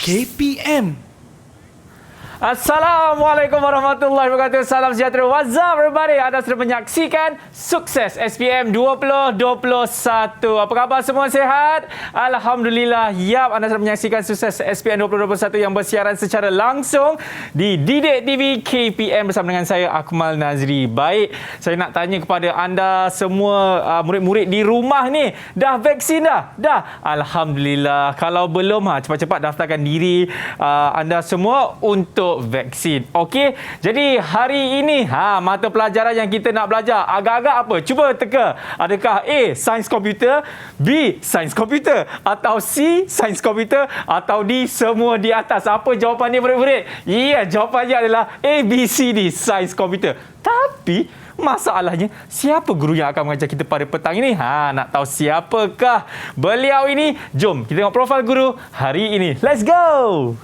KPM. Assalamualaikum warahmatullahi wabarakatuh. Salam sejahtera. What's up everybody? Anda sedang menyaksikan Sukses SPM 2021. Apa khabar semua, sihat? Alhamdulillah. Yap, anda sedang menyaksikan Sukses SPM 2021 yang bersiaran secara langsung di Didik TV KPM bersama dengan saya Akmal Nazri. Baik, saya nak tanya kepada anda semua murid-murid di rumah ni, dah vaksin dah? Dah. Alhamdulillah. Kalau belum, cepat-cepat daftarkan diri anda semua untuk vaksin. Okey, jadi hari ini mata pelajaran yang kita nak belajar agak-agak apa? Cuba teka. Adakah A, sains komputer, B, sains komputer, atau C, sains komputer, atau D, semua di atas? Apa jawapannya murid-murid? Ya, jawapannya adalah A, B, C, D, sains komputer. Tapi masalahnya, siapa guru yang akan mengajar kita pada petang ini? Nak tahu siapakah beliau ini? Jom kita tengok profil guru hari ini. Let's go!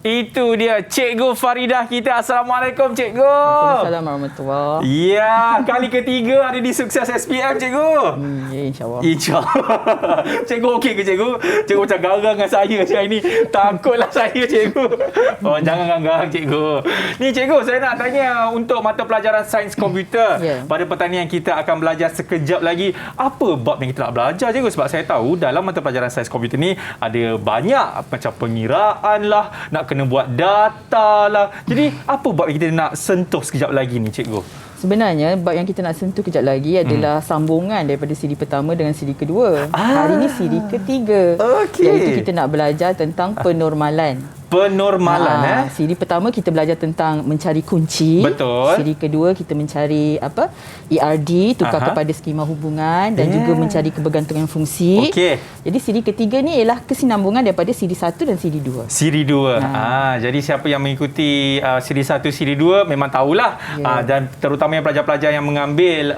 Itu dia Cikgu Faridah kita. Assalamualaikum Cikgu. Waalaikumsalam warahmatullahi. Ya, kali ketiga ada di Sukses SPM Cikgu. Ya, insyaAllah. InsyaAllah. Cikgu okey ke Cikgu? Cikgu macam garang dengan saya hari ini. Takutlah saya Cikgu. Oh, jangan garang Cikgu. Ni Cikgu, saya nak tanya untuk mata pelajaran sains komputer. Pada petang ni yang kita akan belajar sekejap lagi. Apa bab yang kita nak belajar Cikgu? Sebab saya tahu dalam mata pelajaran sains komputer ni ada banyak macam pengiraan lah, nak kena buat data lah. Jadi apa bab yang kita nak sentuh sekejap lagi ni Cikgu? Sebenarnya bab yang kita nak sentuh kejap lagi adalah sambungan daripada siri pertama dengan siri kedua. Hari ini siri ketiga. Iaitu kita nak belajar tentang penormalan. Penormalan siri pertama kita belajar tentang mencari kunci. Betul. Siri kedua kita mencari ERD, tukar kepada skema hubungan, dan juga mencari kebergantungan fungsi. Jadi siri ketiga ni ialah kesinambungan daripada siri 1 dan siri 2. Siri 2. Jadi siapa yang mengikuti siri 1, siri 2 memang tahulah. Dan terutamanya pelajar-pelajar yang mengambil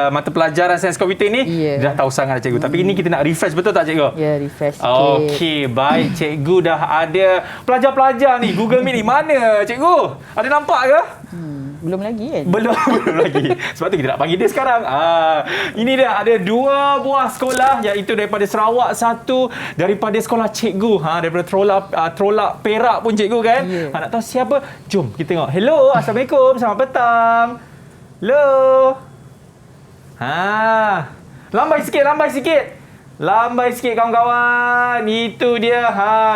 mata pelajaran sains komputer ni dah tahu sangat Cikgu. Tapi ini kita nak refresh, betul tak Cikgu? Ya, refresh sikit. Okey, baik Cikgu dah ada pelajar-pelajar ni Google Meet ni. Mana Cikgu? Ada nampak ke? Belum lagi kan? Belum lagi. Sebab tu kita nak panggil dia sekarang. Ini dia, ada 2 buah sekolah, iaitu daripada Sarawak, 1 daripada sekolah Cikgu. Daripada Trolak Perak pun Cikgu kan? Nak tahu siapa? Jom kita tengok. Hello, Assalamualaikum. Selamat petang. Hello. Lambai sikit. Lambai sikit kawan-kawan. Itu dia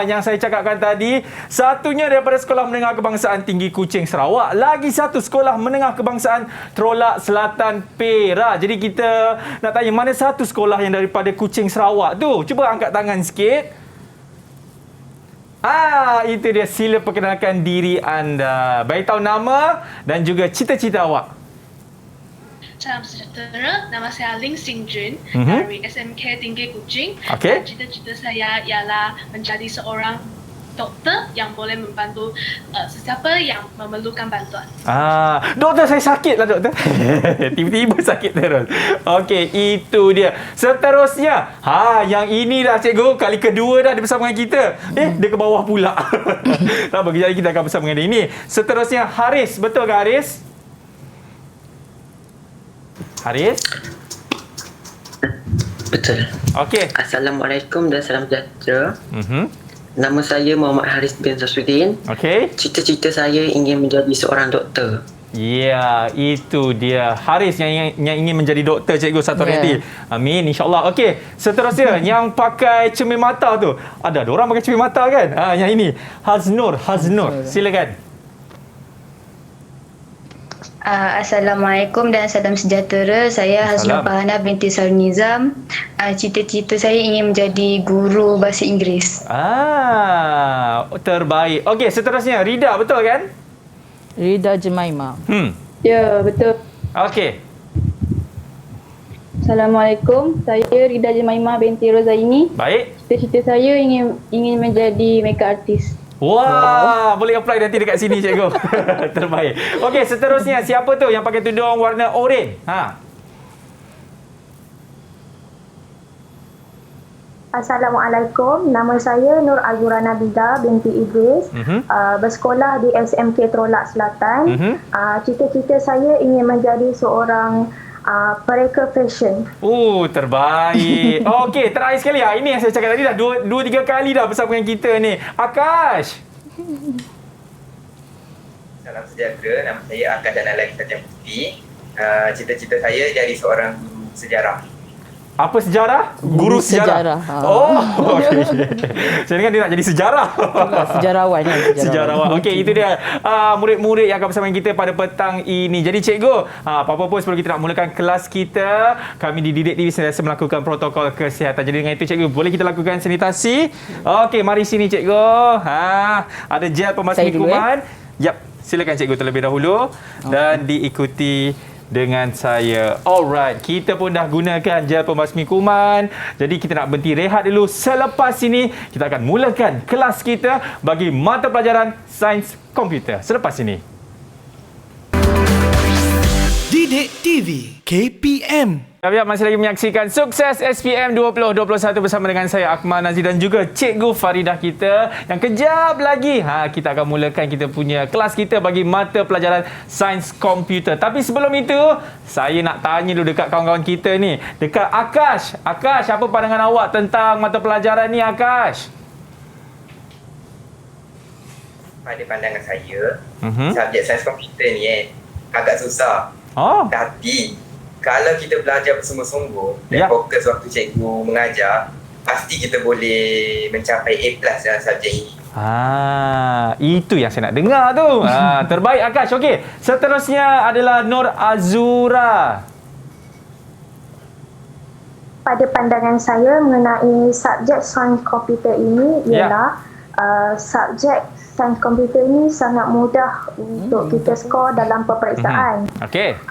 yang saya cakapkan tadi. Satunya daripada Sekolah Menengah Kebangsaan Tinggi Kuching Sarawak. Lagi satu Sekolah Menengah Kebangsaan Trolak Selatan Perak. Jadi kita nak tanya, mana satu sekolah yang daripada Kuching Sarawak tu? Cuba angkat tangan sikit. Itu dia. Sila perkenalkan diri anda. Beritahu nama dan juga cita-cita awak. Salam sejahtera, nama saya Ling Xing Jun dari SMK Tinggi Kuching. Cita-cita saya ialah menjadi seorang doktor yang boleh membantu sesiapa yang memerlukan bantuan. Doktor, saya sakit lah doktor. Tiba-tiba sakit terus. Okey, itu dia. Seterusnya, yang ini dah Cikgu, kali kedua dah dia bersama dengan kita. Dia ke bawah pula. Tak apa, kejap lagi kita akan bersama dengan dia. Ini seterusnya Haris, betul ke Haris? Haris? Betul. Okey. Assalamualaikum dan salam sejahtera. Nama saya Muhammad Haris bin Zasudin. Okey. Cita-cita saya ingin menjadi seorang doktor. Ya, itu dia. Haris yang ingin menjadi doktor Cikgu satu hari nanti. Amin, insyaAllah. Okey, seterusnya yang pakai cermin mata tu. Ada orang pakai cermin mata kan? Yang ini. Haznur. Silakan. Assalamualaikum dan salam sejahtera. Saya Hasnul Fahana binti Sarnizam. Cita-cita saya ingin menjadi guru bahasa Inggeris. Terbaik. Okey, seterusnya Rida, betul kan? Rida Jemaima. Ya, betul. Okey. Assalamualaikum. Saya Rida Jemaimah binti Rozaini. Baik. Cita-cita saya ingin menjadi makeup artist. Wah, boleh apply nanti dekat sini cikgu. Terbaik. Okey, seterusnya siapa tu yang pakai tudung warna oranye? Assalamualaikum, nama saya Nur Azura Nabida binti Idris, bersekolah di SMK Trolak Selatan. Cita-cita saya ingin menjadi seorang pereka fashion. Terbaik. Okey, terakhir sekali ini yang saya cakap tadi dah 2-3 kali dah bersama dengan kita ni. Akash. Salam sejahtera, nama saya Akash Danalan Sajam Putih. Cita-cita saya jadi seorang guru sejarah. Apa sejarah? Guru sejarah. Okay. Saya dengar dia nak jadi sejarah. Sejarawan. Sejarawan. Okey, itu dia murid-murid yang akan bersama kita pada petang ini. Jadi cikgu, apa-apa pun sebelum kita nak mulakan kelas kita, kami di Didik TV sentiasa melakukan protokol kesihatan. Jadi dengan itu cikgu, boleh kita lakukan sanitasi? Okey, mari sini cikgu. Ada gel pembasmi kuman. Yap, silakan cikgu terlebih dahulu dan diikuti dengan saya. Alright, kita pun dah gunakan gel pembasmi kuman. Jadi kita nak berhenti rehat dulu. Selepas ini kita akan mulakan kelas kita bagi mata pelajaran Sains Komputer. Selepas ini. Didik TV KPM. Masih lagi menyaksikan Sukses SPM 2021 bersama dengan saya Akmal Nazir dan juga Cikgu Faridah kita. Yang kejap lagi kita akan mulakan kita punya kelas kita bagi mata pelajaran Sains Komputer. Tapi sebelum itu, saya nak tanya dulu dekat kawan-kawan kita ni, dekat Akash. Akash, apa pandangan awak tentang mata pelajaran ni, Akash? Pada pandangan saya, subjek Sains Komputer ni agak susah. Tapi kalau kita belajar bersungguh-sungguh dan fokus waktu cikgu mengajar, pasti kita boleh mencapai A+ dalam subjek ini. Itu yang saya nak dengar tu. Terbaik Akash. Okey, seterusnya adalah Nur Azura. Pada pandangan saya mengenai subjek sains komputer ini ialah subjek sains komputer ini sangat mudah untuk kita skor dalam peperiksaan.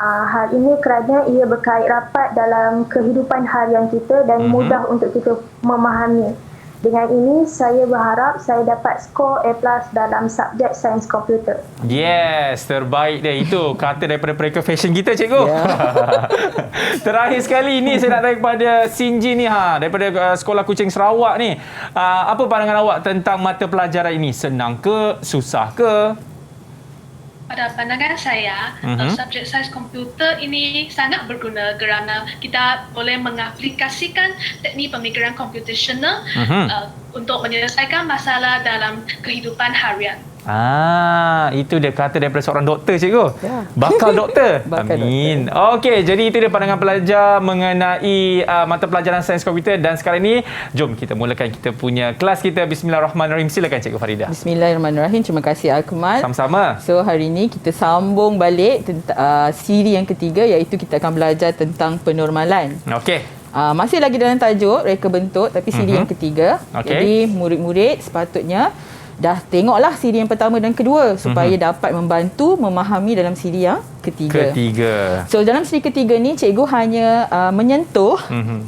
Hal ini kerana ia berkait rapat dalam kehidupan harian kita dan mudah untuk kita memahami. Dengan ini, saya berharap saya dapat skor A+ dalam subjek sains komputer. Yes, terbaik dia. Itu kata daripada pereka fashion kita, cikgu. Terakhir sekali ni saya nak tanya kepada Sinji ni, daripada Sekolah Kuching Sarawak ni. Apa pandangan awak tentang mata pelajaran ini? Senang ke? Susah ke? Pada pandangan saya, subjek sains komputer ini sangat berguna kerana kita boleh mengaplikasikan teknik pemikiran komputasional untuk menyelesaikan masalah dalam kehidupan harian. Itu dia kata daripada seorang doktor, cikgu. Bakal doktor. Amin. Okey, jadi itu dia pandangan pelajar mengenai mata pelajaran sains komputer. Dan sekarang ini, jom kita mulakan kita punya kelas kita. Bismillahirrahmanirrahim. Silakan Cikgu Faridah. Bismillahirrahmanirrahim. Terima kasih Akmal. Sama-sama. So hari ini kita sambung balik siri yang ketiga, iaitu kita akan belajar tentang penormalan. Okey. Masih lagi dalam tajuk reka bentuk, tapi siri yang ketiga. Jadi murid-murid sepatutnya dah tengoklah siri yang pertama dan kedua supaya dapat membantu memahami dalam siri yang ketiga. So dalam siri ketiga ni cikgu hanya menyentuh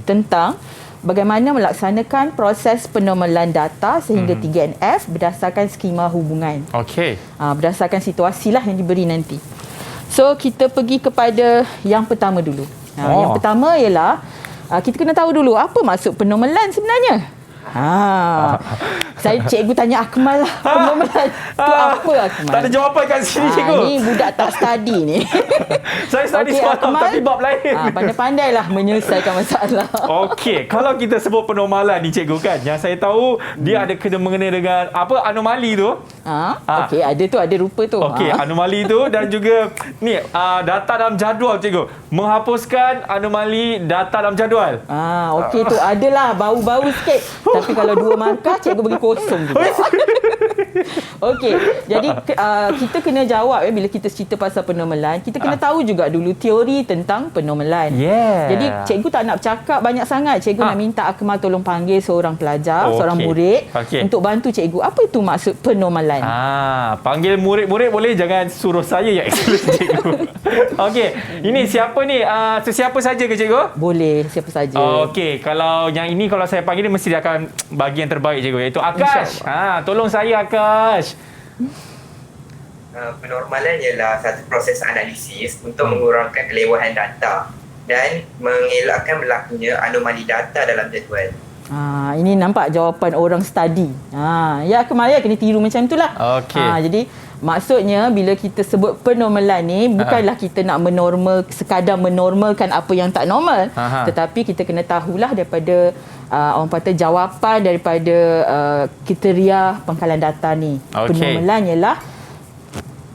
tentang bagaimana melaksanakan proses penormalan data sehingga 3NF berdasarkan skema hubungan. Berdasarkan situasi lah yang diberi nanti. So kita pergi kepada yang pertama dulu. Yang pertama ialah kita kena tahu dulu apa maksud penormalan sebenarnya. Saya cikgu tanya Akmal lah, penormalan tu apa Akmal? Tak ada jawapan kat sini cikgu. Ni budak tak study ni. Saya study semalam tapi bab lain. Pandai-pandailah menyelesaikan masalah. Okey, kalau kita sebut penormalan ni cikgu kan, yang saya tahu dia ada kena mengenai dengan apa anomali tu. Okey, ada tu, ada rupa tu. Okey, anomali tu dan juga ni data dalam jadual cikgu. Menghapuskan anomali data dalam jadual. Okey tu adalah bau-bau sikit. Tapi kalau 2 markah cikgu bagi kosong juga. Okey, jadi kita kena jawab bila kita cerita pasal penormalan, kita kena tahu juga dulu teori tentang penormalan. Jadi cikgu tak nak bercakap banyak sangat. Cikgu nak minta Akmal tolong panggil seorang pelajar, seorang murid untuk bantu cikgu. Apa itu maksud penormalan? Panggil murid-murid boleh, jangan suruh saya yang explain cikgu. Okey, ini siapa ni? Sesiapa saja ke cikgu? Boleh, siapa saja. Okey, kalau yang ini kalau saya panggil dia mesti dia akan bagi yang terbaik cikgu, iaitu Akash. Tolong saya Akash. Penormalan ialah satu proses analisis untuk mengurangkan kelewahan data dan mengelakkan berlakunya anomali data dalam jadual. Ini nampak jawapan orang study. Ya Akmal, ya kena tiru macam itulah. Jadi maksudnya bila kita sebut penormalan ni bukanlah kita nak sekadar menormalkan apa yang tak normal, tetapi kita kena tahulah daripada orang kata jawapan daripada kriteria pangkalan data ni. Penormalan ialah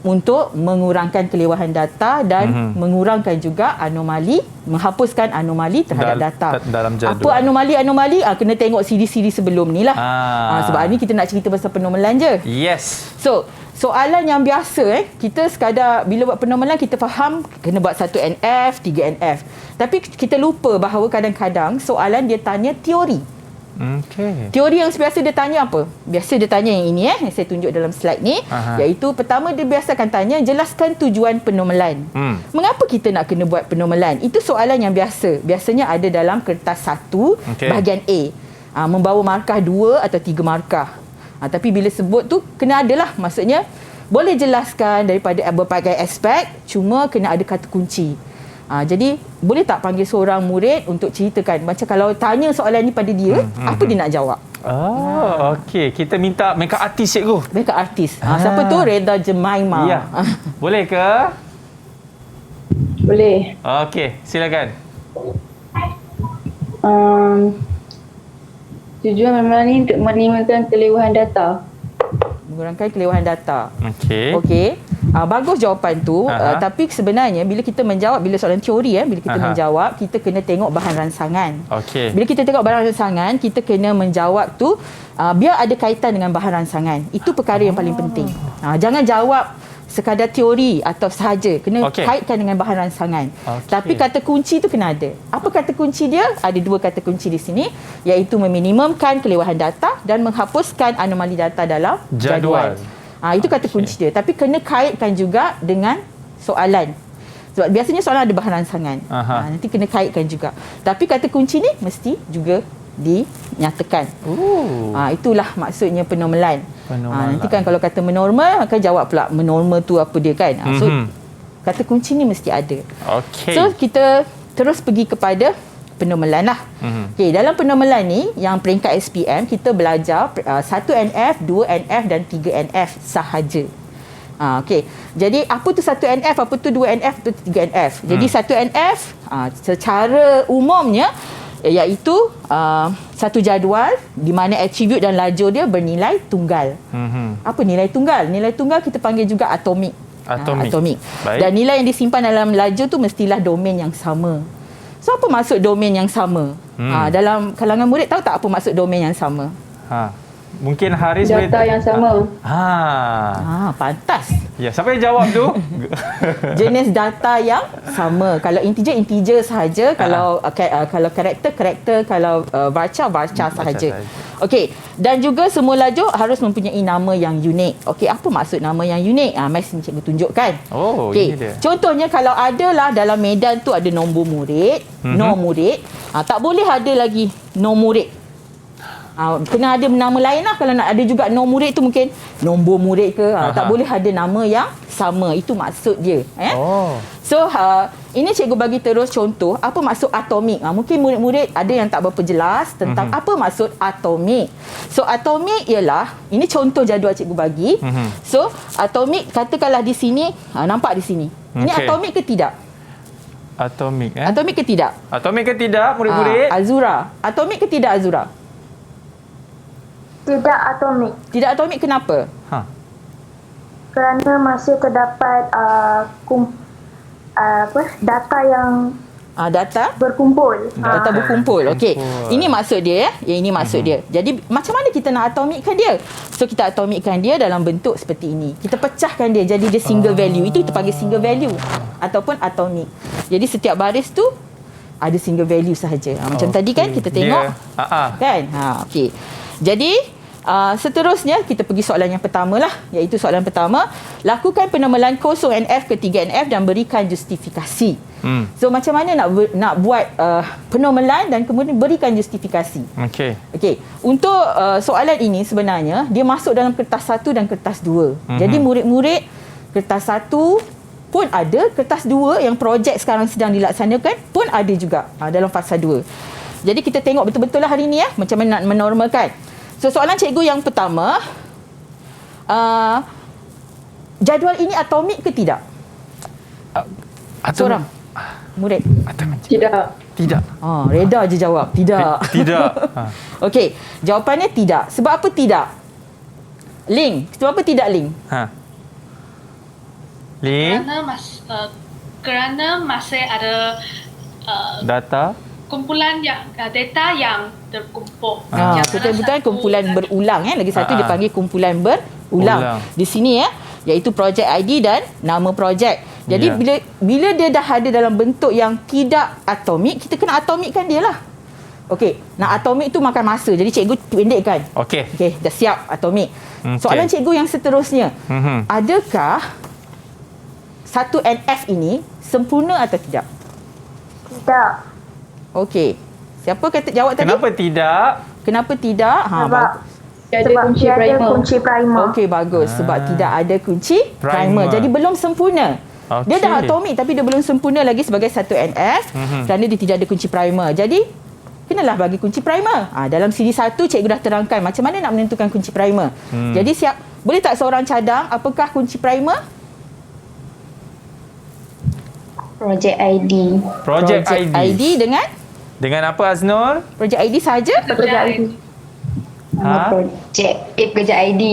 untuk mengurangkan kelewahan data dan mengurangkan juga anomali, menghapuskan anomali terhadap data. Dalam jadual. Apa anomali-anomali? Kena tengok siri-siri sebelum ni lah. Sebab ni kita nak cerita pasal penormalan je. Yes. So, soalan yang biasa kita sekadar bila buat penormalan kita faham kena buat 1NF, 3NF. Tapi kita lupa bahawa kadang-kadang soalan dia tanya teori. Teori yang biasa dia tanya apa? Biasa dia tanya yang ini yang saya tunjuk dalam slide ni, iaitu pertama dia biasa akan tanya jelaskan tujuan penormalan. Mengapa kita nak kena buat penormalan? Itu soalan yang biasa. Biasanya ada dalam kertas 1 bahagian A. Membawa markah 2 atau 3 markah. Tapi bila sebut tu kena adalah, maksudnya boleh jelaskan daripada berbagai aspek, cuma kena ada kata kunci. Jadi boleh tak panggil seorang murid untuk ceritakan, macam kalau tanya soalan ni pada dia, apa dia nak jawab? Okey, kita minta makeup artis cikgu. Makeup artis. Siapa tu? Reda Jemaima. Ya. Boleh ke? Boleh. Okey, silakan. Tujuan penormalan ni untuk menimbulkan kelewahan data. Mengurangkan kelewahan data. Okey. Bagus jawapan tu. Tapi sebenarnya bila kita menjawab, bila soalan teori bila kita menjawab, kita kena tengok bahan rangsangan. Bila kita tengok bahan rangsangan, kita kena menjawab tu biar ada kaitan dengan bahan rangsangan. Itu perkara yang paling penting. Jangan jawab sekadar teori atau sahaja, kena kaitkan dengan bahan rangsangan. Tapi kata kunci tu kena ada. Apa kata kunci dia? Ada 2 kata kunci di sini, iaitu meminimumkan kelewahan data dan menghapuskan anomali data dalam jadual. Itu kata kunci dia. Tapi kena kaitkan juga dengan soalan. Sebab biasanya soalan ada bahan rangsangan. Nanti kena kaitkan juga. Tapi kata kunci ni mesti juga dinyatakan. Itulah maksudnya penormalan. Nanti kan kalau kata menormal, akan jawab pula menormal tu apa dia kan. So kata kunci ni mesti ada. So kita terus pergi kepada penormalan lah. Dalam penormalan ni yang peringkat SPM kita belajar 1NF, 2NF dan 3NF sahaja. Jadi apa tu 1NF, apa tu 2NF, apa tu 3NF. Jadi 1NF secara umumnya iaitu satu jadual di mana attribut dan lajur dia bernilai tunggal. Apa nilai tunggal? Nilai tunggal kita panggil juga atomik. Atomik. Dan nilai yang disimpan dalam lajur tu mestilah domain yang sama. So apa maksud domain yang sama? Dalam kalangan murid tahu tak apa maksud domain yang sama? Mungkin Haris data yang sama. Pantas. Ya, siapa yang jawab tu? Jenis data yang sama. Kalau integer sahaja, kalau karakter, kalau varchar sahaja. Okey, dan juga semua lajur harus mempunyai nama yang unik. Okey, apa maksud nama yang unik? Mari cikgu tunjukkan. Okey, contohnya kalau adalah dalam medan tu ada nombor murid, no murid, tak boleh ada lagi no murid. Kena ada nama lain lah. Kalau nak ada juga no murid tu mungkin nombor murid ke. Tak boleh ada nama yang sama. Itu maksud dia. So ini cikgu bagi terus contoh apa maksud atomik. Mungkin murid-murid ada yang tak berapa jelas tentang apa maksud atomik. So atomik ialah, ini contoh jadual cikgu bagi. So atomik katakanlah di sini, nampak di sini. Ini atomik ke tidak? Atomik Atomik ke tidak? Atomik ke tidak murid-murid? Azura. Atomik ke tidak Azura? Tidak atomik. Tidak atomik kenapa? Kerana masih terdapat data yang Data berkumpul. Data berkumpul. Okey. Ini maksud dia ya. Ini maksud dia. Jadi macam mana kita nak atomikkan dia? So kita atomikkan dia dalam bentuk seperti ini. Kita pecahkan dia jadi dia single value. Itu kita panggil single value ataupun atomik. Jadi setiap baris tu ada single value sahaja. Macam tadi kan kita tengok. Kan? Okey. Jadi seterusnya kita pergi soalan yang pertama lah, iaitu soalan pertama, lakukan penormalan kosong NF ke 3NF dan berikan justifikasi. So macam mana nak buat penormalan dan kemudian berikan justifikasi. Okey. Untuk soalan ini sebenarnya dia masuk dalam kertas 1 dan kertas 2. Jadi murid-murid kertas 1 pun ada, kertas 2 yang projek sekarang sedang dilaksanakan pun ada juga dalam fasa 2. Jadi kita tengok betul-betul lah hari ni macam mana nak menormalkan. So soalan cikgu yang pertama, jadual ini atomik ke tidak? Seorang murid. Tidak. Reda je jawab. Tidak. Okey, jawapannya tidak. Sebab apa tidak? Link. Sebab apa tidak link? Link. Kerana masih ada data kumpulan data yang terkumpul. Betul-betul kumpulan berulang lagi satu dipanggil kumpulan berulang. Di sini iaitu projek ID dan nama projek. Jadi bila dia dah ada dalam bentuk yang tidak atomik, kita kena atomikkan dia lah. Okey, nak atomik tu makan masa. Jadi cikgu pendekkan. Okey, dah siap atomik. Soalan cikgu yang seterusnya. Adakah 1NF ini sempurna atau tidak? Tidak. Okey. Siapa kata jawab tadi? Kenapa tidak? Sebab ada kunci primer. Okey, bagus. Sebab tidak ada kunci primer. Jadi belum sempurna. Dia dah atomik tapi dia belum sempurna lagi sebagai 1NF kerana dia tidak ada kunci primer. Jadi kenalah bagi kunci primer. Dalam siri 1 cikgu dah terangkan macam mana nak menentukan kunci primer. Jadi boleh tak seorang cadang apakah kunci primer? Projek ID. Projek ID dengan apa Aznur? Projek ID saja? Projek ID. Projek ID.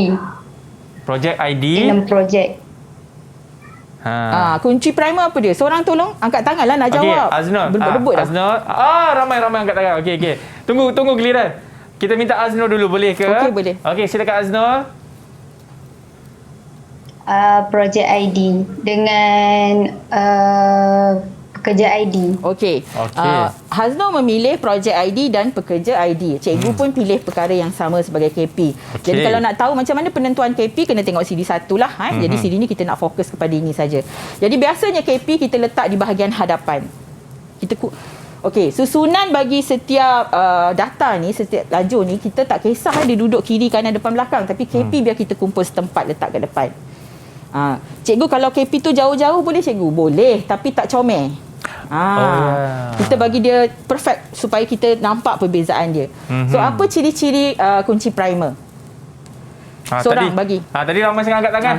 Projek ID. Dalam projek. Kunci primer apa dia? Seorang tolong angkat tangan lah nak jawab. Aznur. Berebut dah. Aznur. Ramai angkat tangan. Okey. Tunggu giliran. Kita minta Aznur dulu, boleh ke? Okey, boleh. Okey, silakan Aznur. Projek ID dengan pekerja ID. Okey. Haznur memilih projek ID dan pekerja ID. Cikgu pun pilih perkara yang sama sebagai KP. Jadi kalau nak tahu macam mana penentuan KP, kena tengok CD 1 lah. Jadi CD ni kita nak fokus kepada ini saja. Jadi biasanya KP kita letak di bahagian hadapan. Okey, susunan bagi setiap data ni, setiap lajur ni, kita tak kisah dia duduk kiri, kanan, depan, belakang. Tapi KP biar kita kumpul setempat letak ke depan. Cikgu kalau KP tu jauh-jauh boleh cikgu? Boleh, tapi tak comel. Kita bagi dia perfect supaya kita nampak perbezaan dia. So apa ciri-ciri kunci primer? Seorang bagi. Tadi ramai sangat angkat tangan.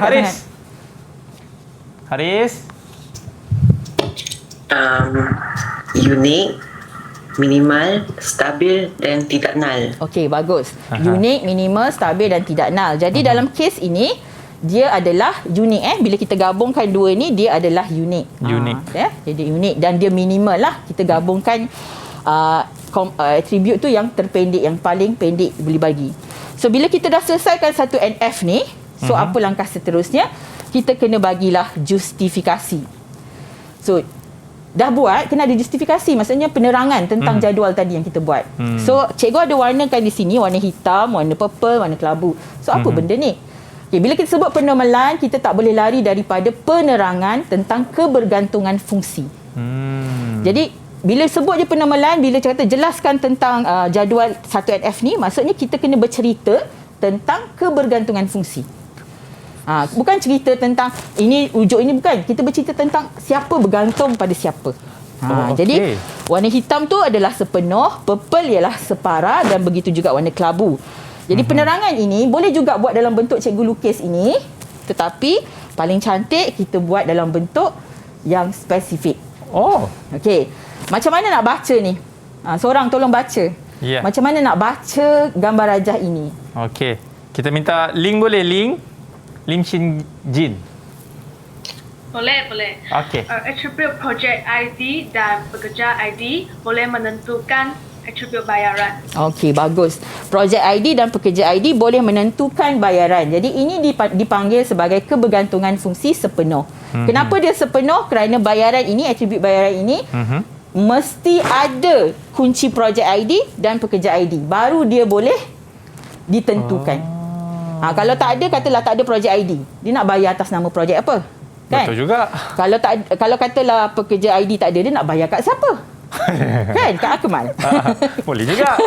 Haris. Unik, minimal, stabil dan tidak null. Okey, bagus. Unik, minimal, stabil dan tidak null. Jadi dalam kes ini dia adalah unik. Bila kita gabungkan dua ni, dia adalah unik. Jadi unik dan dia minimal lah. Kita gabungkan atribut tu yang terpendek, yang paling pendek boleh bagi. So bila kita dah selesaikan 1NF ni, so apa langkah seterusnya? Kita kena bagilah justifikasi. So dah buat, kena ada justifikasi. Maksudnya penerangan tentang jadual tadi yang kita buat. So cikgu ada warnakan di sini, warna hitam, warna purple, warna kelabu. So apa benda ni? Bila kita sebut penormalan, kita tak boleh lari daripada penerangan tentang kebergantungan fungsi. Jadi bila sebut je penormalan, bila kata jelaskan tentang jadual 1NF ni, maksudnya kita kena bercerita tentang kebergantungan fungsi. Bukan cerita tentang ini wujud ini, bukan. Kita bercerita tentang siapa bergantung pada siapa. Jadi warna hitam tu adalah sepenuh, purple ialah separa dan begitu juga warna kelabu. Jadi penerangan ini boleh juga buat dalam bentuk cikgu lukis ini, tetapi paling cantik kita buat dalam bentuk yang spesifik. Okey. Macam mana nak baca ni? Seorang tolong baca. Macam mana nak baca gambar rajah ini? Okey. Kita minta link boleh? Link Shin Jin. Boleh. Okey. Attribute project ID dan pekerja ID boleh menentukan attribute bayaran. Okey, bagus. Projek ID dan pekerja ID boleh menentukan bayaran. Jadi ini dipanggil sebagai kebergantungan fungsi sepenuh. Kenapa dia sepenuh? Kerana bayaran ini, atribut bayaran ini mesti ada kunci projek ID dan pekerja ID. Baru dia boleh ditentukan. Kalau tak ada, katalah tak ada projek ID. Dia nak bayar atas nama projek apa? Kan? Betul juga. Kalau katalah pekerja ID tak ada, dia nak bayar kat siapa? Kan? Kat Akmal. Boleh juga.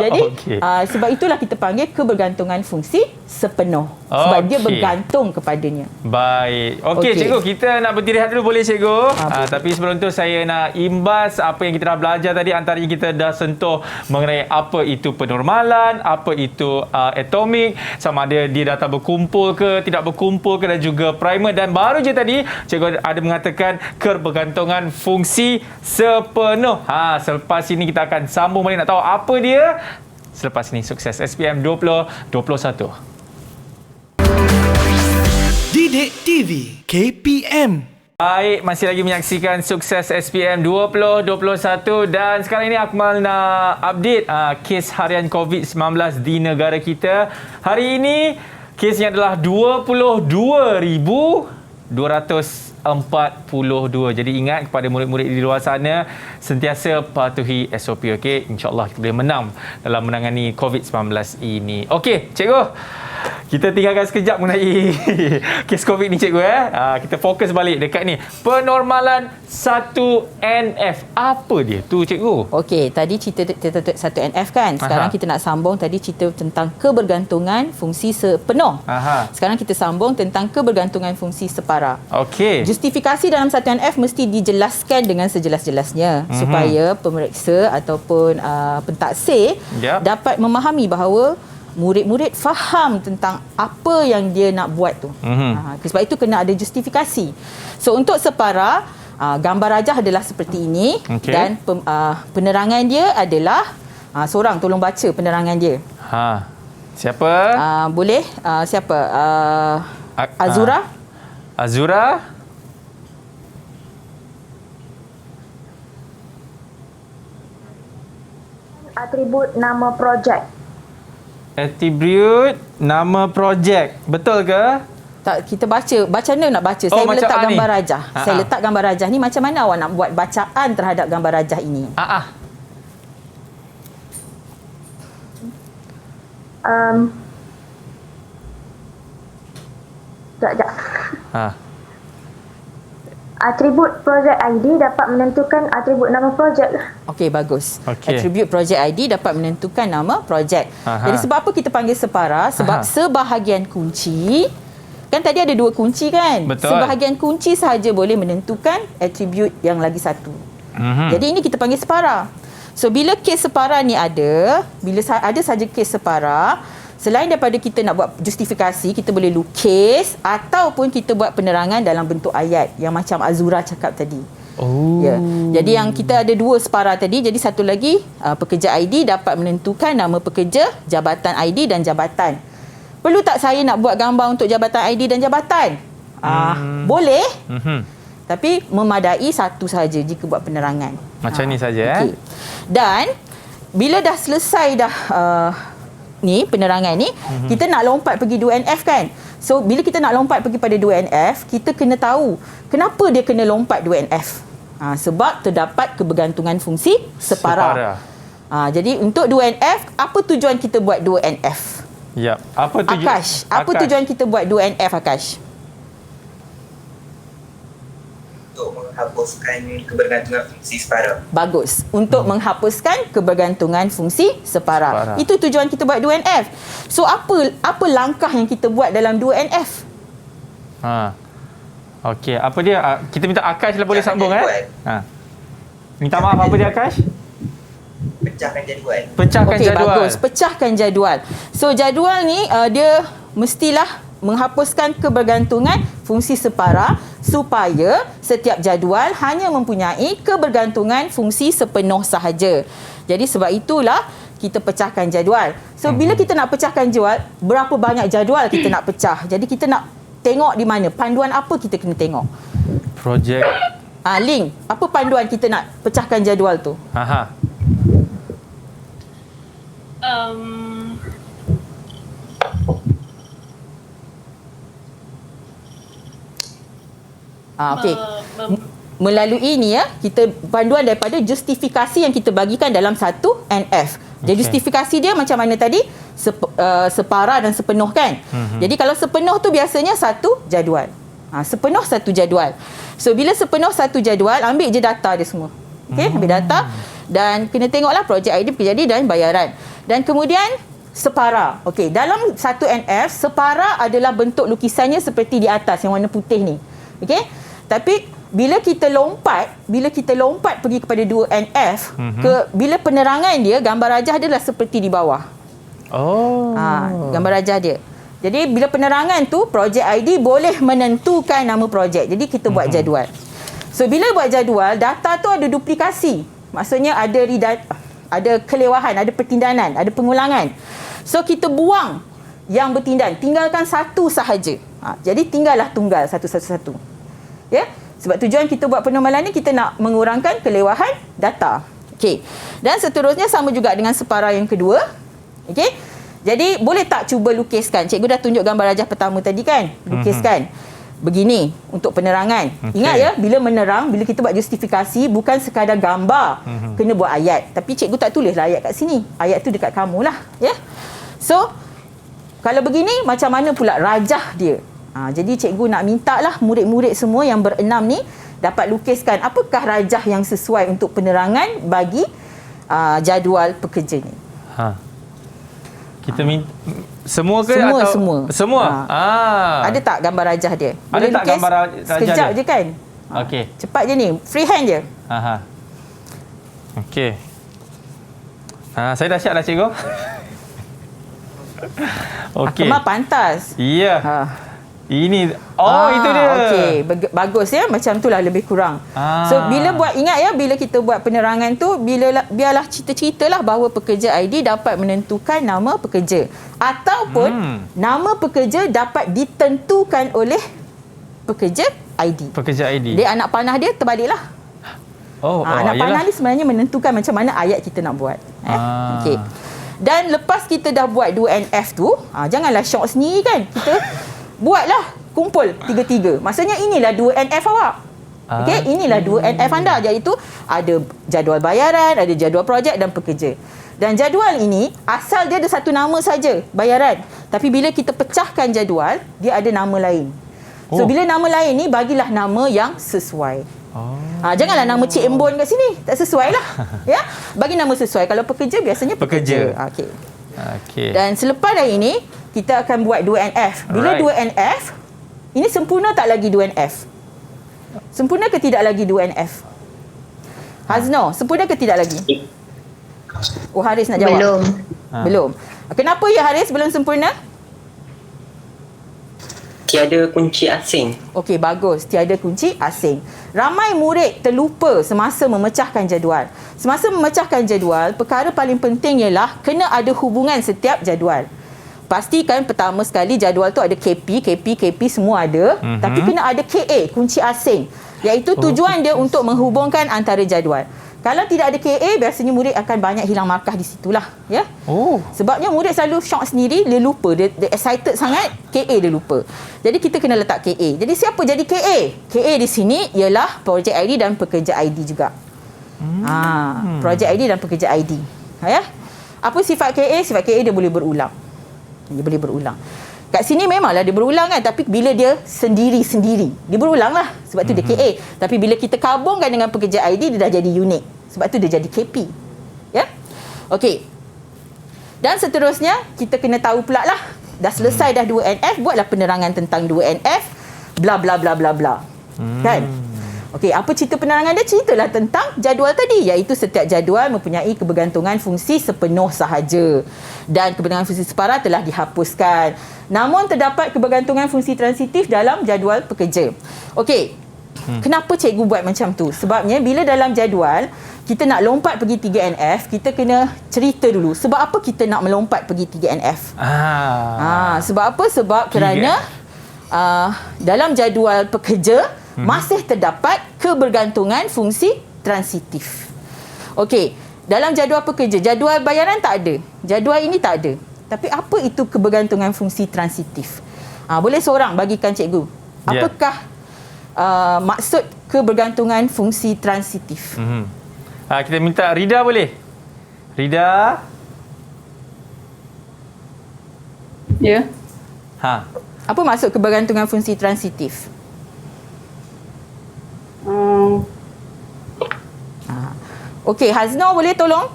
Jadi okay. Sebab itulah kita panggil kebergantungan fungsi sepenuh. Sebab dia bergantung kepadanya. Baik. Okey, cikgu, kita nak berhenti rehat dulu boleh cikgu? Tapi sebelum tu saya nak imbas apa yang kita dah belajar tadi. Antaranya kita dah sentuh mengenai apa itu penormalan, apa itu atomik, sama ada dia data berkumpul ke, tidak berkumpul ke, dan juga primer. Dan baru je tadi cikgu ada mengatakan kebergantungan fungsi sepenuh. Selepas ini kita akan sambung balik nak tahu apa dia. Selepas ini Sukses SPM 2021. Didik TV KPM. Baik, masih lagi menyaksikan Sukses SPM 2021 dan sekarang ini Akmal nak update kes harian COVID-19 di negara kita. Hari ini kesnya adalah 22,242. Jadi ingat kepada murid-murid di luar sana, sentiasa patuhi SOP, okey? InsyaAllah kita boleh menang dalam menangani COVID-19 ini. Okey, cikgu. Kita tinggalkan sekejap mengenai kes COVID ni cikgu. Kita fokus balik dekat ni. Penormalan 1NF. Apa dia tu cikgu? Okey, tadi cerita 1NF kan. Sekarang kita nak sambung tadi cerita tentang kebergantungan fungsi sepenuh. Sekarang kita sambung tentang kebergantungan fungsi separa. Okey. Justifikasi dalam 1NF mesti dijelaskan dengan sejelas-jelasnya supaya pemeriksa ataupun pentaksir dapat memahami bahawa murid-murid faham tentang apa yang dia nak buat tu. Sebab itu kena ada justifikasi. So untuk separa, gambar rajah adalah seperti ini dan penerangan dia adalah seorang tolong baca penerangan dia. Siapa? Boleh siapa? Azura. Azura. Atribut nama projek. Atribut nama projek. Betul ke? Tak, kita baca mana nak baca. Saya letak gambar rajah. Saya letak gambar rajah ni. Macam mana awak nak buat bacaan terhadap gambar rajah ini? Sekejap. Atribut projek ID dapat menentukan atribut nama projek. Okey, bagus. Atribut projek ID dapat menentukan nama projek. Jadi sebab apa kita panggil separa? Sebab sebahagian kunci, kan tadi ada 2 kunci kan? Betul. Sebahagian kunci sahaja boleh menentukan atribut yang lagi satu. Jadi ini kita panggil separa. So bila kes separa ni ada, bila ada saja kes separa, selain daripada kita nak buat justifikasi, kita boleh lukis ataupun kita buat penerangan dalam bentuk ayat yang macam Azura cakap tadi. Jadi yang kita ada 2 separa tadi, jadi satu lagi pekerja ID dapat menentukan nama pekerja, jabatan ID dan jabatan. Perlu tak saya nak buat gambar untuk jabatan ID dan jabatan? Boleh. Tapi memadai satu saja jika buat penerangan. Macam ni saja. Dan bila dah selesai dah ni penerangan ni, kita nak lompat pergi 2NF kan. So bila kita nak lompat pergi pada 2NF, kita kena tahu kenapa dia kena lompat 2NF. Sebab terdapat kebergantungan fungsi separa. Jadi untuk 2NF, apa tujuan kita buat 2NF? Apa tujuan? Akash, apa tujuan kita buat 2NF, Akash? Untuk menghapuskan kebergantungan fungsi separa. Bagus. Untuk menghapuskan kebergantungan fungsi separa. Itu tujuan kita buat 2NF. So apa langkah yang kita buat dalam 2NF? Okey, apa dia? Kita minta Akash lah boleh sambung Minta maaf, apa dia Akash? Pecahkan jadual. Pecahkan jadual. Bagus. Pecahkan jadual. So jadual ni dia mestilah menghapuskan kebergantungan fungsi separa supaya setiap jadual hanya mempunyai kebergantungan fungsi sepenuh sahaja. Jadi sebab itulah kita pecahkan jadual. So bila kita nak pecahkan jadual, berapa banyak jadual kita nak pecah? Jadi kita nak tengok di mana? Panduan apa kita kena tengok? Projek. Ling, apa panduan kita nak pecahkan jadual tu? Okey. Melalui ni ya, kita panduan daripada justifikasi yang kita bagikan dalam satu NF. Jadi justifikasi dia macam mana tadi? Separa dan sepenuh kan? Jadi kalau sepenuh tu biasanya satu jadual. Sepenuh satu jadual. So bila sepenuh satu jadual, ambil je data dia semua. Okey, ambil data dan kena tengoklah projek ID, pekerja ID dan bayaran. Dan kemudian separa. Okey, dalam satu NF, separa adalah bentuk lukisannya seperti di atas yang warna putih ni. Okey? Tapi bila kita lompat pergi kepada 2NF, bila penerangan dia, gambar rajah dia adalah seperti di bawah. Gambar rajah dia. Jadi bila penerangan tu, projek ID boleh menentukan nama projek. Jadi kita buat jadual. So bila buat jadual, data tu ada duplikasi. Maksudnya ada kelewahan, ada pertindanan, ada pengulangan. So kita buang yang bertindan, tinggalkan satu sahaja. Jadi tinggallah tunggal satu-satu. Ya? Sebab tujuan kita buat penormalan ni, kita nak mengurangkan kelewahan data. Okey. Dan seterusnya sama juga dengan separa yang kedua. Okey. Jadi boleh tak cuba lukiskan? Cikgu dah tunjuk gambar rajah pertama tadi kan? Lukiskan. Begini untuk penerangan. Ingat ya, bila menerang, bila kita buat justifikasi, bukan sekadar gambar. Kena buat ayat. Tapi cikgu tak tulislah ayat kat sini. Ayat tu dekat kamu lah. Ya? So, kalau begini, macam mana pula rajah dia? Jadi cikgu nak minta lah murid-murid semua yang berenam ni dapat lukiskan apakah rajah yang sesuai untuk penerangan bagi jadual pekerja ni. Kita minta semua ke semua? Ada tak gambar rajah dia? Boleh ada tak gambar rajah sekejap dia? Je kan? Okey. Cepat je ni, freehand je. Okey. Saya dah siap dah cikgu. Okey. Akmal pantas. Ya. Ini itu dia. Okey, bagus ya, macam itulah lebih kurang. So bila ingat ya, bila kita buat penerangan tu, biarlah ceritalah bahawa pekerja ID dapat menentukan nama pekerja ataupun nama pekerja dapat ditentukan oleh pekerja ID. Pekerja ID. Dia anak panah dia terbaliklah. Anak panah ni sebenarnya menentukan macam mana ayat kita nak buat. Okey. Dan lepas kita dah buat 2NF tu, janganlah syok sendiri kan. Kita buatlah kumpul 3-3. Maksudnya inilah 2NF awak. Okey, inilah 2NF anda. Iaitu ada jadual bayaran, ada jadual projek dan pekerja. Dan jadual ini asal dia ada satu nama saja, bayaran. Tapi bila kita pecahkan jadual, dia ada nama lain. So bila nama lain ni, bagilah nama yang sesuai. Janganlah nama Cik Embon kat sini, tak sesuai lah. Ya, bagi nama sesuai. Kalau pekerja biasanya pekerja. Okey. Dan selepas dari ini kita akan buat 2NF. Bila 2NF, ini sempurna tak lagi 2NF? Sempurna ke tidak lagi 2NF? Hazno, sempurna ke tidak lagi? Haris nak jawab. Belum. Kenapa ya Haris belum sempurna? Tiada kunci asing. Okey, bagus. Tiada kunci asing. Ramai murid terlupa semasa memecahkan jadual. Semasa memecahkan jadual, perkara paling penting ialah kena ada hubungan setiap jadual. Pastikan pertama sekali jadual tu ada KP semua ada. Tapi kena ada KA, kunci asing. Iaitu tujuan dia untuk menghubungkan antara jadual. Kalau tidak ada KA, biasanya murid akan banyak hilang markah di situlah. Ya? Sebabnya murid selalu shock sendiri, dia lupa. Dia excited sangat, KA dia lupa. Jadi kita kena letak KA. Jadi siapa jadi KA? KA di sini ialah projek ID dan pekerja ID juga. Projek ID dan pekerja ID. Ya? Apa sifat KA? Sifat KA dia boleh berulang. Dia boleh berulang. Kat sini memanglah dia berulang kan, tapi bila dia sendiri-sendiri, dia berulang lah. Sebab tu dia KA. Tapi bila kita kabungkan dengan pekerja ID, dia dah jadi unik. Sebab tu dia jadi KP. Ya? Okey. Dan seterusnya, kita kena tahu pula lah. Dah selesai dah 2NF, buatlah penerangan tentang 2NF, bla bla bla bla bla. Kan? Okey, apa cerita penerangan dia? Ceritalah tentang jadual tadi, iaitu setiap jadual mempunyai kebergantungan fungsi sepenuh sahaja dan kebergantungan fungsi separa telah dihapuskan. Namun terdapat kebergantungan fungsi transitif dalam jadual pekerja. Okey. Kenapa cikgu buat macam tu? Sebabnya bila dalam jadual kita nak lompat pergi 3NF, kita kena cerita dulu sebab apa kita nak melompat pergi 3NF. Sebab apa? Sebab kerana dalam jadual pekerja masih terdapat kebergantungan fungsi transitif. Okey, dalam jadual pekerja, jadual bayaran tak ada. Jadual ini tak ada. Tapi apa itu kebergantungan fungsi transitif? Boleh seorang bagikan cikgu. Apakah maksud kebergantungan fungsi transitif? Kita minta Rida boleh? Rida? Ya. Apa maksud kebergantungan fungsi transitif? Okey, Hazno boleh tolong?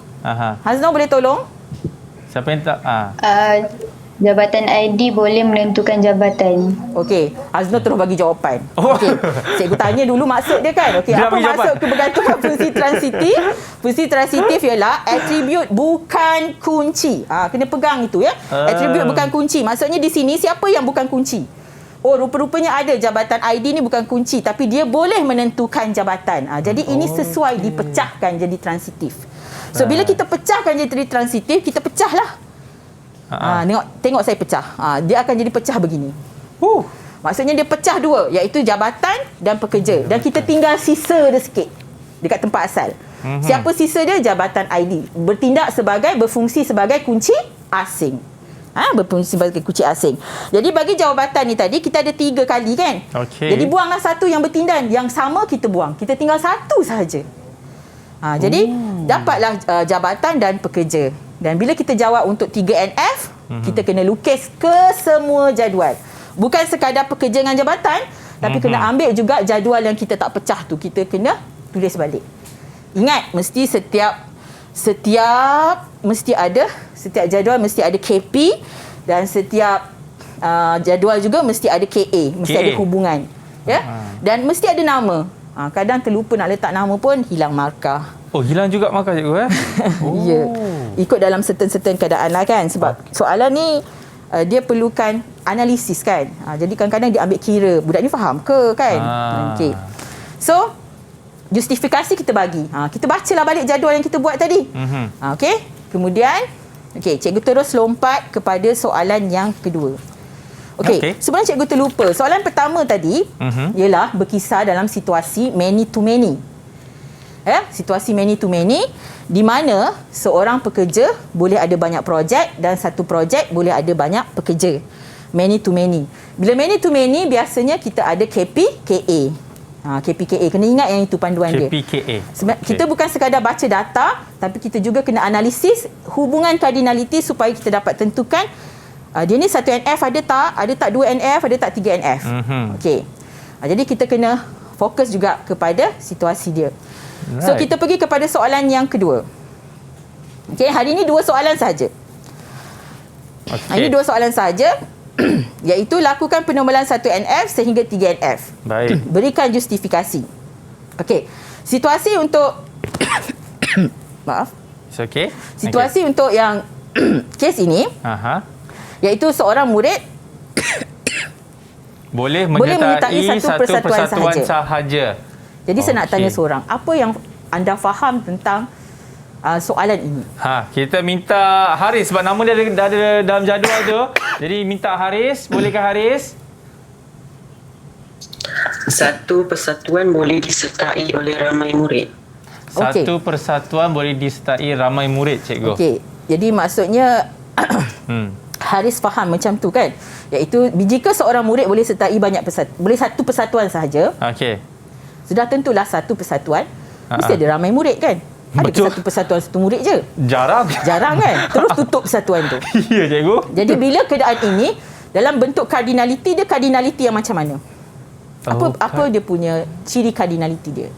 Hazno boleh tolong? Siapa yang tak? Jabatan ID boleh menentukan jabatan. Okey, Hazno terus bagi jawapan. Okey, cikgu tanya dulu maksud dia kan. Okey, apa maksud kebergantungan fungsi transitif? Fungsi transitif ialah atribut bukan kunci. Kena pegang itu ya. Atribut bukan kunci. Maksudnya di sini siapa yang bukan kunci? Rupa-rupanya ada jabatan ID ni bukan kunci tapi dia boleh menentukan jabatan. Jadi ini sesuai dipecahkan jadi transitif. So bila kita pecahkan jadi transitif, kita pecahlah. Tengok saya pecah. Dia akan jadi pecah begini. Maksudnya dia pecah dua, iaitu jabatan dan pekerja. Dan kita tinggal sisa dia sikit dekat tempat asal. Siapa sisa dia? Jabatan ID. Berfungsi sebagai kunci asing. Berfungsi sebagai kunci asing. Jadi bagi jawabatan ni tadi, kita ada 3 kali kan? Jadi buanglah satu yang bertindan. Yang sama kita buang. Kita tinggal satu sahaja. Jadi dapatlah jabatan dan pekerja. Dan bila kita jawab untuk 3NF, kita kena lukis ke semua jadual. Bukan sekadar pekerja dengan jabatan, tapi kena ambil juga jadual yang kita tak pecah tu. Kita kena tulis balik. Ingat, mesti setiap jadual mesti ada KP dan setiap jadual juga mesti ada KA, mesti ada hubungan. Ya? Dan mesti ada nama. Kadang terlupa nak letak nama pun hilang markah. Hilang juga markah cikgu Ya. Ikut dalam certain keadaan lah kan. Sebab soalan ni dia perlukan analisis kan. Jadi kadang-kadang dia ambil kira budak ni faham ke kan. Okey. So justifikasi kita bagi. Kita bacalah balik jadual yang kita buat tadi. Okey. Kemudian cikgu terus lompat kepada soalan yang kedua. Okey, sebenarnya cikgu terlupa. Soalan pertama tadi ialah berkisar dalam situasi many to many. Situasi many to many di mana seorang pekerja boleh ada banyak projek dan satu projek boleh ada banyak pekerja. Many to many. Bila many to many biasanya kita ada KP, KA. KPKA. Kena ingat yang itu panduan dia. KPKA. Kita bukan sekadar baca data tapi kita juga kena analisis hubungan kardinaliti supaya kita dapat tentukan dia ni 1NF ada tak 2NF, ada tak 3NF. Okey. Jadi kita kena fokus juga kepada situasi dia. So kita pergi kepada soalan yang kedua. Okey, hari ini 2 soalan saja. Ini 2 soalan saja iaitu lakukan penormalan 1NF sehingga 3NF. Baik. Berikan justifikasi. Okey. Situasi untuk maaf. It's okay. Situasi untuk yang kes ini iaitu seorang murid boleh menyertai satu persatuan sahaja. Jadi saya nak tanya seorang, apa yang anda faham tentang soalan ini? Kita minta Haris sebab nama dia dah ada dalam jadual tu. Jadi minta Haris, bolehkah Haris? Satu persatuan boleh disertai oleh ramai murid. Satu persatuan boleh disertai ramai murid, cikgu. Okey. Jadi maksudnya Haris faham macam tu kan? Iaitu jika seorang murid boleh sertai boleh satu persatuan sahaja. Okey. Sudah tentulah satu persatuan mesti ada ramai murid kan? Ada satu persatuan satu murid je? Jarang kan? Terus tutup persatuan tu. Ya cikgu. Jadi bila keadaan ini dalam bentuk kardinaliti, dia kardinaliti yang macam mana? Apa dia punya ciri kardinaliti dia?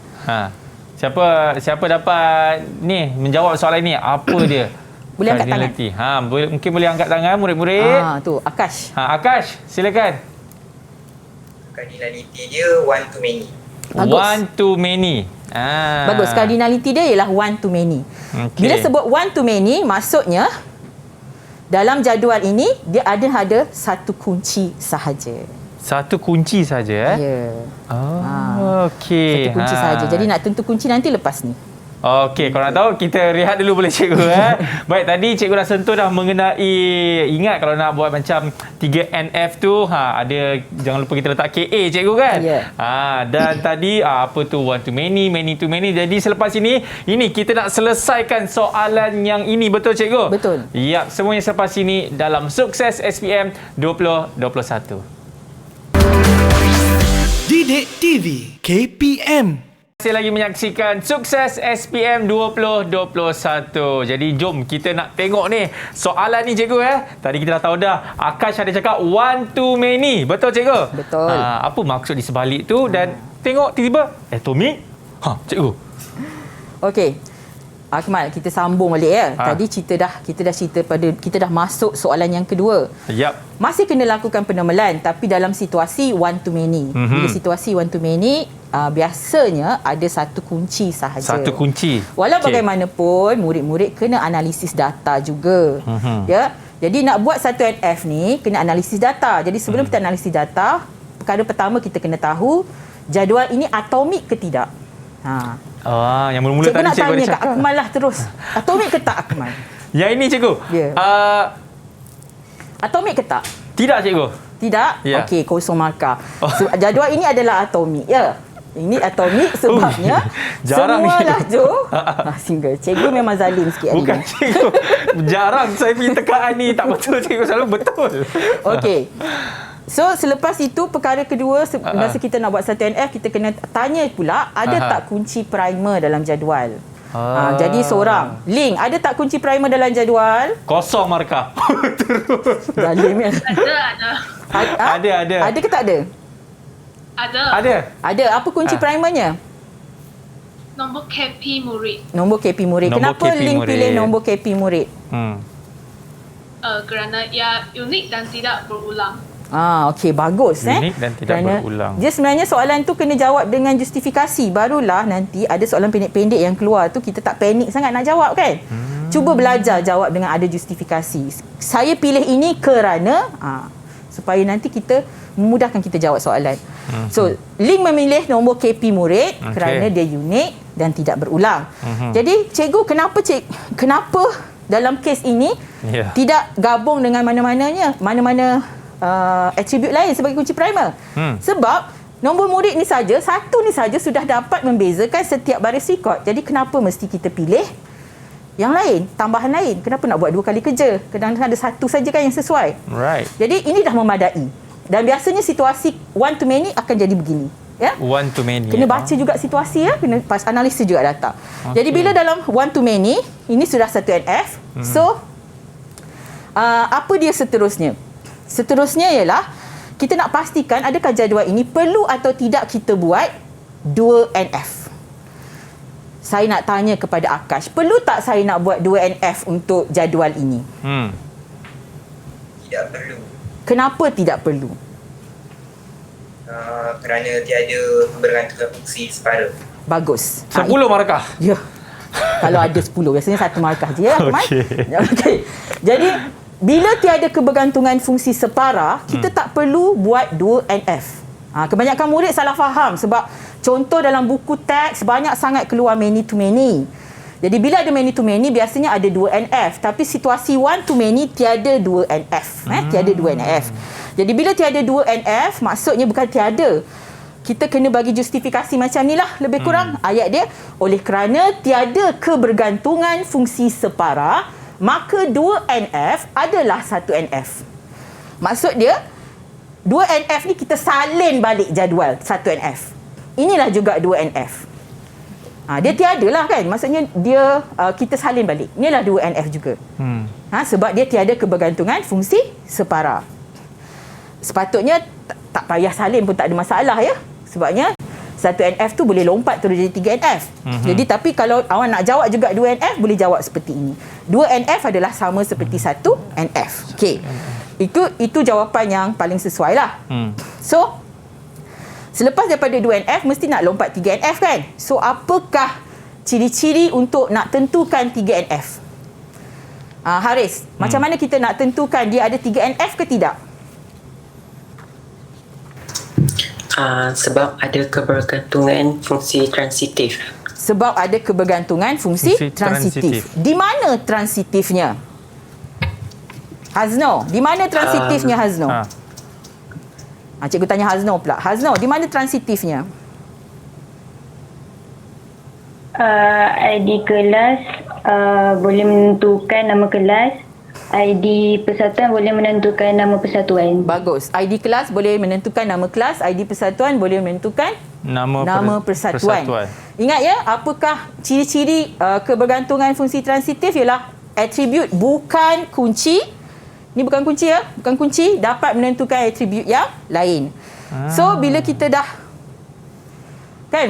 Siapa dapat ni menjawab soalan ni? Apa dia? Boleh angkat tangan. Mungkin boleh angkat tangan murid-murid. Tu Akash. Akash, silakan. Kardinaliti dia one to many. Bagus. One to many. Bagus. Kardinaliti dia ialah one to many. Bila sebut one to many, maksudnya dalam jadual ini dia ada satu kunci sahaja. Satu kunci saja Ya. Okey. Satu kunci sahaja. Jadi nak tentu kunci nanti lepas ni. Okey, kalau nak tahu kita rehat dulu boleh cikgu Baik, tadi cikgu dah sentuh dah mengenai, ingat kalau nak buat macam 3NF tu ada, jangan lupa kita letak KA cikgu kan. Dan tadi apa tu one to many, many to many. Jadi selepas ini kita nak selesaikan soalan yang ini, betul cikgu? Betul. Ya, semuanya selepas ini dalam Sukses SPM 2021. Didik TV KPM. Masih lagi menyaksikan Sukses SPM 2021. Jadi jom kita nak tengok ni soalan ni cikgu Tadi kita dah tahu dah Akash ada cakap one to many. Betul cikgu? Betul. Apa maksud di sebalik tu dan tengok tiba-tiba atomic? Cikgu. Okey. Akmal, kita sambung balik Tadi kita dah cerita kita dah masuk soalan yang kedua. Masih kena lakukan penormalan tapi dalam situasi one to many. Bila situasi one to many, biasanya ada satu kunci sahaja. Satu kunci. Walau bagaimanapun murid-murid kena analisis data juga. Ya. Jadi nak buat satu NF ni kena analisis data. Jadi sebelum kita analisis data, perkara pertama kita kena tahu jadual ini atomik ke tidak. Yang mula-mula tadi cikgu nak tanya kat Akmal lah terus. Atomik ke tak Akmal? Yang ini cikgu. Atomik ke tak? Tidak cikgu. Tidak? Okey, kosong markah. Jadual ini adalah atomik. Ini atomik sebabnya semua laju single. Cikgu memang zalim sikit hari ni. Bukan cikgu. Jarang saya pergi tekaan ni. Tak betul cikgu, selalu betul. Okey. So selepas itu perkara kedua, masa kita nak buat satu NF, kita kena tanya pula ada tak kunci primer dalam jadual. Jadi seorang Link, ada tak kunci primer dalam jadual? Kosong markah. Terus. Zalim kan? Ada. Ada ke tak ada? Ada. Apa kunci primernya? Nombor KP murid. Nombor KP murid. Kenapa Link pilih nombor KP murid? Kerana ia unik dan tidak berulang. Okey, bagus. Unik dan tidak berulang. Dia sebenarnya soalan tu kena jawab dengan justifikasi. Barulah nanti ada soalan pendek-pendek yang keluar tu kita tak panik sangat nak jawab kan. Cuba belajar jawab dengan ada justifikasi. Saya pilih ini kerana supaya nanti kita memudahkan kita jawab soalan. So, Link memilih nombor KP murid kerana dia unik dan tidak berulang. Jadi, cikgu kenapa dalam kes ini tidak gabung dengan mana-mana atribut lain sebagai kunci primer? Sebab nombor murid ni saja, satu ni saja sudah dapat membezakan setiap baris rekod. Jadi kenapa mesti kita pilih yang lain, tambahan lain? Kenapa nak buat dua kali kerja? Kadang-kadang ada satu saja kan yang sesuai. Jadi ini dah memadai. Dan biasanya situasi one to many akan jadi begini. One to many. Kena baca juga situasi kena analisis juga data. Jadi bila dalam one to many, ini sudah satu NF. So apa dia seterusnya? Seterusnya ialah kita nak pastikan adakah jadual ini perlu atau tidak kita buat 2 NF. Saya nak tanya kepada Akash, perlu tak saya nak buat 2 NF untuk jadual ini? Tidak perlu. Kenapa tidak perlu? Kerana tiada kebergantungan fungsi separa. Bagus. 10 markah. Ya. Kalau ada 10, biasanya 1 markah je Okey. Jadi bila tiada kebergantungan fungsi separa, kita tak perlu buat 2 NF. Kebanyakan murid salah faham sebab contoh dalam buku teks banyak sangat keluar many to many. Jadi bila ada many to many biasanya ada 2 NF, tapi situasi one to many tiada 2 NF. Tiada 2 NF. Jadi bila tiada 2 NF, maksudnya bukan tiada. Kita kena bagi justifikasi macam ni lah lebih kurang ayat dia. Oleh kerana tiada kebergantungan fungsi separa, maka 2 NF adalah 1 NF. Maksud dia 2 NF ni kita salin balik jadual 1 NF. Inilah juga 2 NF. Dia tiada lah kan. Maksudnya dia kita salin balik. Inilah 2 NF juga. Sebab dia tiada kebergantungan fungsi separa. Sepatutnya tak payah salin pun tak ada masalah ya. Sebabnya 1 NF tu boleh lompat terus jadi 3 NF. Jadi tapi kalau awak nak jawab juga 2 NF, boleh jawab seperti ini. 2 NF adalah sama seperti 1 NF. Okey. Itu jawapan yang paling sesuai lah. So, selepas daripada 2 NF, mesti nak lompat 3 NF kan? So, apakah ciri-ciri untuk nak tentukan 3 NF? Haris, macam mana kita nak tentukan dia ada 3 NF ke tidak? Sebab ada kebergantungan fungsi transitif. Sebab ada kebergantungan fungsi transitif. Di mana transitifnya? Hazno, di mana transitifnya Hazno? Cikgu tanya Hazno pula. Hazno, di mana transitifnya? ID kelas boleh menentukan nama kelas. ID persatuan boleh menentukan nama persatuan. Bagus. ID kelas boleh menentukan nama kelas. ID persatuan boleh menentukan nama persatuan. Ingat ya, apakah ciri-ciri kebergantungan fungsi transitif? Ialah atribut bukan kunci. Ini bukan kunci ya. Bukan kunci. Dapat menentukan atribut yang lain. So, bila kita dah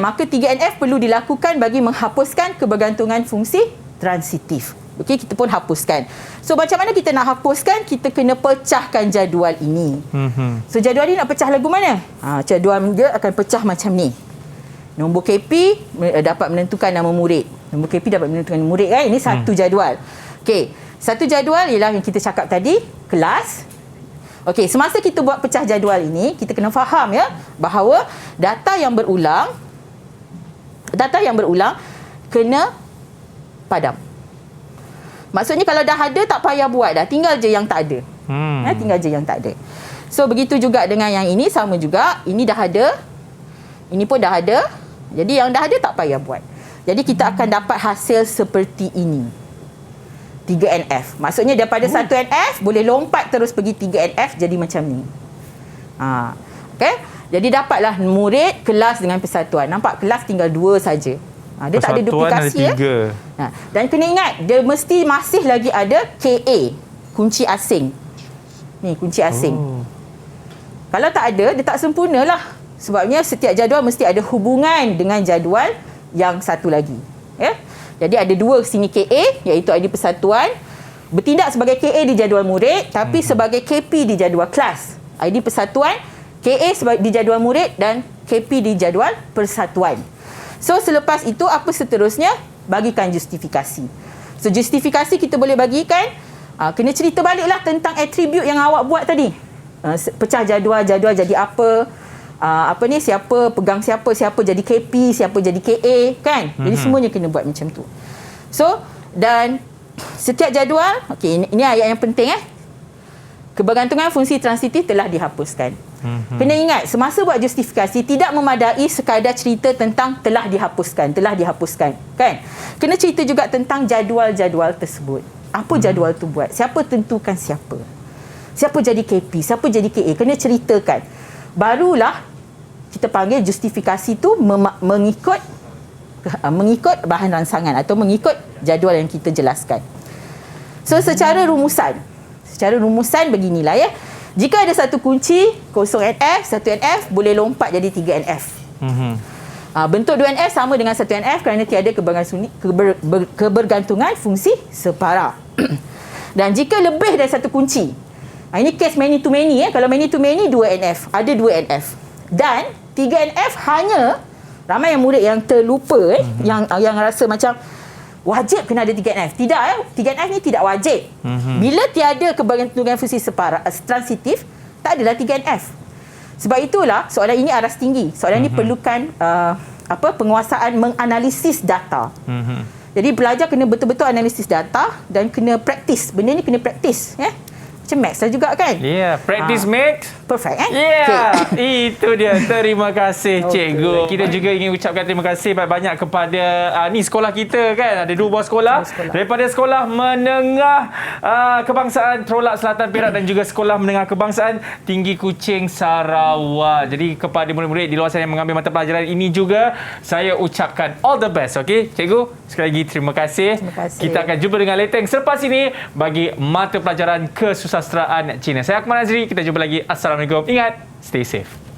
maka 3NF perlu dilakukan bagi menghapuskan kebergantungan fungsi transitif. Okey, kita pun hapuskan. So, macam mana kita nak hapuskan? Kita kena pecahkan jadual ini. So, jadual ni nak pecah lagu mana? Jadual dia akan pecah macam ni. Nombor KP dapat menentukan nama murid. Nombor KP dapat menentukan nama murid kan? Ini satu jadual. Okey, satu jadual ialah yang kita cakap tadi, kelas. Okey, semasa kita buat pecah jadual ini, kita kena faham ya, bahawa data yang berulang kena padam. Maksudnya kalau dah ada tak payah buat dah, tinggal je yang tak ada. Tinggal je yang tak ada. So begitu juga dengan yang ini, sama juga. Ini dah ada, ini pun dah ada. Jadi yang dah ada tak payah buat. Jadi kita akan dapat hasil seperti ini. 3NF. Maksudnya daripada 1NF boleh lompat terus pergi 3NF jadi macam ni. Okey. Jadi dapatlah murid, kelas dengan persatuan. Nampak kelas tinggal 2 saja. Dia tak ada duplikasi ya. Dan kena ingat, dia mesti masih lagi ada KA, kunci asing. Ni kunci asing. Kalau tak ada, dia tak sempurnalah. Sebabnya setiap jadual mesti ada hubungan dengan jadual yang satu lagi. Ya. Jadi ada 2 sini KA, iaitu ID persatuan, bertindak sebagai KA di jadual murid, tapi sebagai KP di jadual kelas. ID persatuan, KA di jadual murid dan KP di jadual persatuan. So, selepas itu, apa seterusnya? Bagikan justifikasi. So, justifikasi kita boleh bagikan, kena cerita baliklah tentang atribut yang awak buat tadi. Pecah jadual jadi apa, siapa pegang siapa jadi KP, siapa jadi KA, kan? Jadi, semuanya kena buat macam tu. So, dan setiap jadual, okey, ini ayat yang penting kebergantungan fungsi transitif telah dihapuskan. Kena ingat, semasa buat justifikasi tidak memadai sekadar cerita tentang telah dihapuskan, kan? Kena cerita juga tentang jadual-jadual tersebut. Apa jadual tu buat? Siapa tentukan siapa? Siapa jadi KP? Siapa jadi KA? Kena ceritakan. Barulah kita panggil justifikasi tu mengikut bahan rangsangan atau mengikut jadual yang kita jelaskan. So, secara rumusan beginilah ya. Jika ada satu kunci 0NF, 1NF boleh lompat jadi 3NF. Bentuk 2NF sama dengan 1NF kerana tiada kebergantungan fungsi separa. Dan jika lebih dari satu kunci, ini case many to many kalau many to many 2NF, ada 2NF. Dan 3NF hanya ramai yang murid yang terlupa yang rasa macam wajib kena ada 3NF. Tidak 3NF ni tidak wajib. Bila tiada kebergantungan fungsi separa transitif, tak adalah 3NF. Sebab itulah soalan ini aras tinggi. Soalan ini perlukan penguasaan menganalisis data. Jadi pelajar kena betul-betul analisis data dan kena praktis. Benda ni kena praktis macam maths lah juga kan? Practice makes perfect Itu dia. Terima kasih cikgu. Kita juga ingin ucapkan terima kasih banyak kepada ni sekolah kita kan. Ada 2 buah sekolah. Daripada Sekolah Menengah Kebangsaan Trolak Selatan Perak dan juga Sekolah Menengah Kebangsaan Tinggi Kuching Sarawak. Jadi kepada murid-murid di luar sana yang mengambil mata pelajaran ini juga, saya ucapkan all the best. Okey, cikgu, sekali lagi terima kasih. Kita akan jumpa dengan Leteng selepas ini bagi mata pelajaran kesusastraan Cina. Saya Akmal Azri, kita jumpa lagi. Assalamualaikum. Ingat, stay safe.